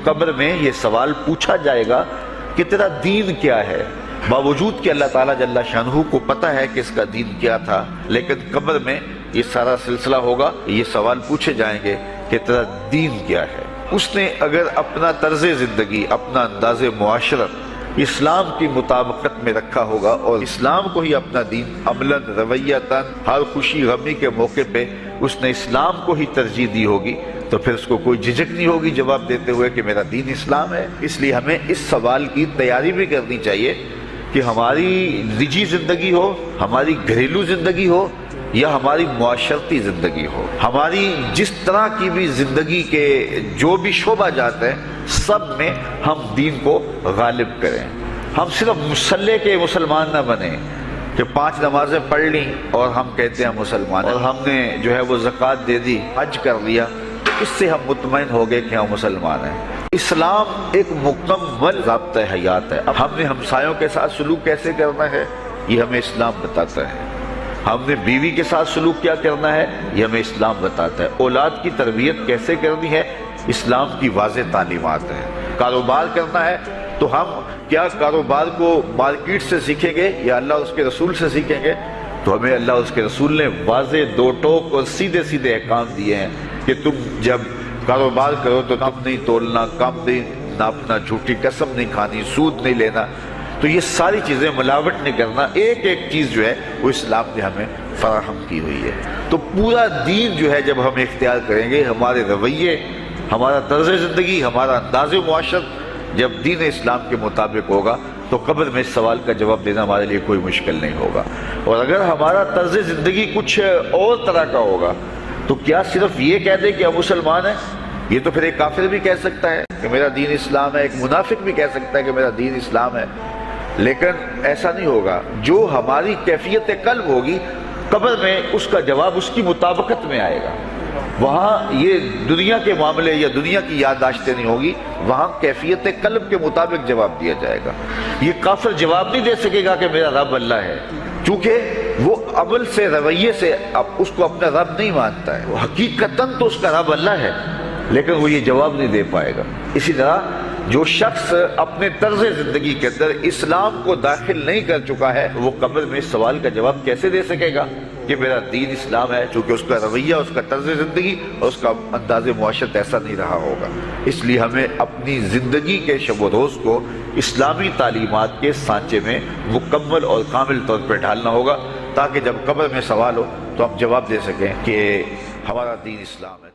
قبر میں یہ سوال پوچھا جائے گا کہ تیرا دین کیا ہے، باوجود کہ اللہ تعالیٰ جل شانہ کو پتہ ہے کہ اس کا دین کیا تھا، لیکن قبر میں یہ سارا سلسلہ ہوگا، یہ سوال پوچھے جائیں گے کہ تیرا دین کیا ہے۔ اس نے اگر اپنا طرز زندگی، اپنا انداز معاشرت اسلام کی مطابقت میں رکھا ہوگا اور اسلام کو ہی اپنا دین عملاً، رویتاً، ہر خوشی غمی کے موقع پہ اس نے اسلام کو ہی ترجیح دی ہوگی، تو پھر اس کو کوئی جھجک نہیں ہوگی جواب دیتے ہوئے کہ میرا دین اسلام ہے۔ اس لیے ہمیں اس سوال کی تیاری بھی کرنی چاہیے کہ ہماری نجی زندگی ہو، ہماری گھریلو زندگی ہو یا ہماری معاشرتی زندگی ہو، ہماری جس طرح کی بھی زندگی کے جو بھی شعبہ جاتے ہیں، سب میں ہم دین کو غالب کریں۔ ہم صرف مسلح کے مسلمان نہ بنیں کہ 5 نمازیں پڑھ لیں اور ہم کہتے ہیں مسلمان، اور ہم نے جو ہے وہ زکوٰۃ دے دی، حج کر لیا، تو اس سے ہم مطمئن ہو گئے کہ ہم مسلمان ہیں۔ اسلام ایک مکمل ضابطۂ حیات ہے۔ اب ہم نے ہمسایوں کے ساتھ سلوک کیسے کرنا ہے، یہ ہمیں اسلام بتاتا ہے۔ ہم نے بیوی کے ساتھ سلوک کیا کرنا ہے، یہ ہمیں اسلام بتاتا ہے۔ اولاد کی تربیت کیسے کرنی ہے، اسلام کی واضح تعلیمات ہیں۔ کاروبار کرنا ہے تو ہم کیا کاروبار کو مارکیٹ سے سیکھیں گے یا اللہ اور اس کے رسول سے سیکھیں گے، تو ہمیں اللہ اور اس کے رسول نے واضح 2 ٹوک اور سیدھے سیدھے احکام دیے ہیں کہ تم جب کاروبار کرو تو کم نہیں تولنا، کم نہیں ناپنا، جھوٹی قسم نہیں کھانی، سود نہیں لینا، تو یہ ساری چیزیں ملاوٹ نہیں کرنا، ایک ایک چیز جو ہے وہ اسلام نے ہمیں فراہم کی ہوئی ہے۔ تو پورا دین جو ہے جب ہم اختیار کریں گے، ہمارے رویے، ہمارا طرز زندگی، ہمارا انداز معاشرت جب دین اسلام کے مطابق ہوگا تو قبر میں اس سوال کا جواب دینا ہمارے لیے کوئی مشکل نہیں ہوگا۔ اور اگر ہمارا طرز زندگی کچھ اور طرح کا ہوگا تو کیا صرف یہ کہہ دے کہ ہم مسلمان ہیں؟ یہ تو پھر ایک کافر بھی کہہ سکتا ہے کہ میرا دین اسلام ہے، ایک منافق بھی کہہ سکتا ہے کہ میرا دین اسلام ہے، لیکن ایسا نہیں ہوگا۔ جو ہماری کیفیت قلب ہوگی، قبر میں اس کا جواب اس کی مطابقت میں آئے گا۔ وہاں یہ دنیا کے معاملے یا دنیا کی یادداشتیں نہیں ہوگی، وہاں کیفیت قلب کے مطابق جواب دیا جائے گا۔ یہ کافر جواب نہیں دے سکے گا کہ میرا رب اللہ ہے، چونکہ وہ عمل سے، رویے سے اس کو اپنا رب نہیں مانتا ہے۔ حقیقتاً تو اس کا رب اللہ ہے، لیکن وہ یہ جواب نہیں دے پائے گا۔ اسی طرح جو شخص اپنے طرز زندگی کے اندر اسلام کو داخل نہیں کر چکا ہے، وہ قبر میں اس سوال کا جواب کیسے دے سکے گا کہ میرا دین اسلام ہے، چونکہ اس کا رویہ، اس کا طرز زندگی اور اس کا انداز معاشرت ایسا نہیں رہا ہوگا۔ اس لیے ہمیں اپنی زندگی کے شب و روز کو اسلامی تعلیمات کے سانچے میں مکمل اور کامل طور پر ڈھالنا ہوگا، تاکہ جب قبر میں سوال ہو تو ہم جواب دے سکیں کہ ہمارا دین اسلام ہے۔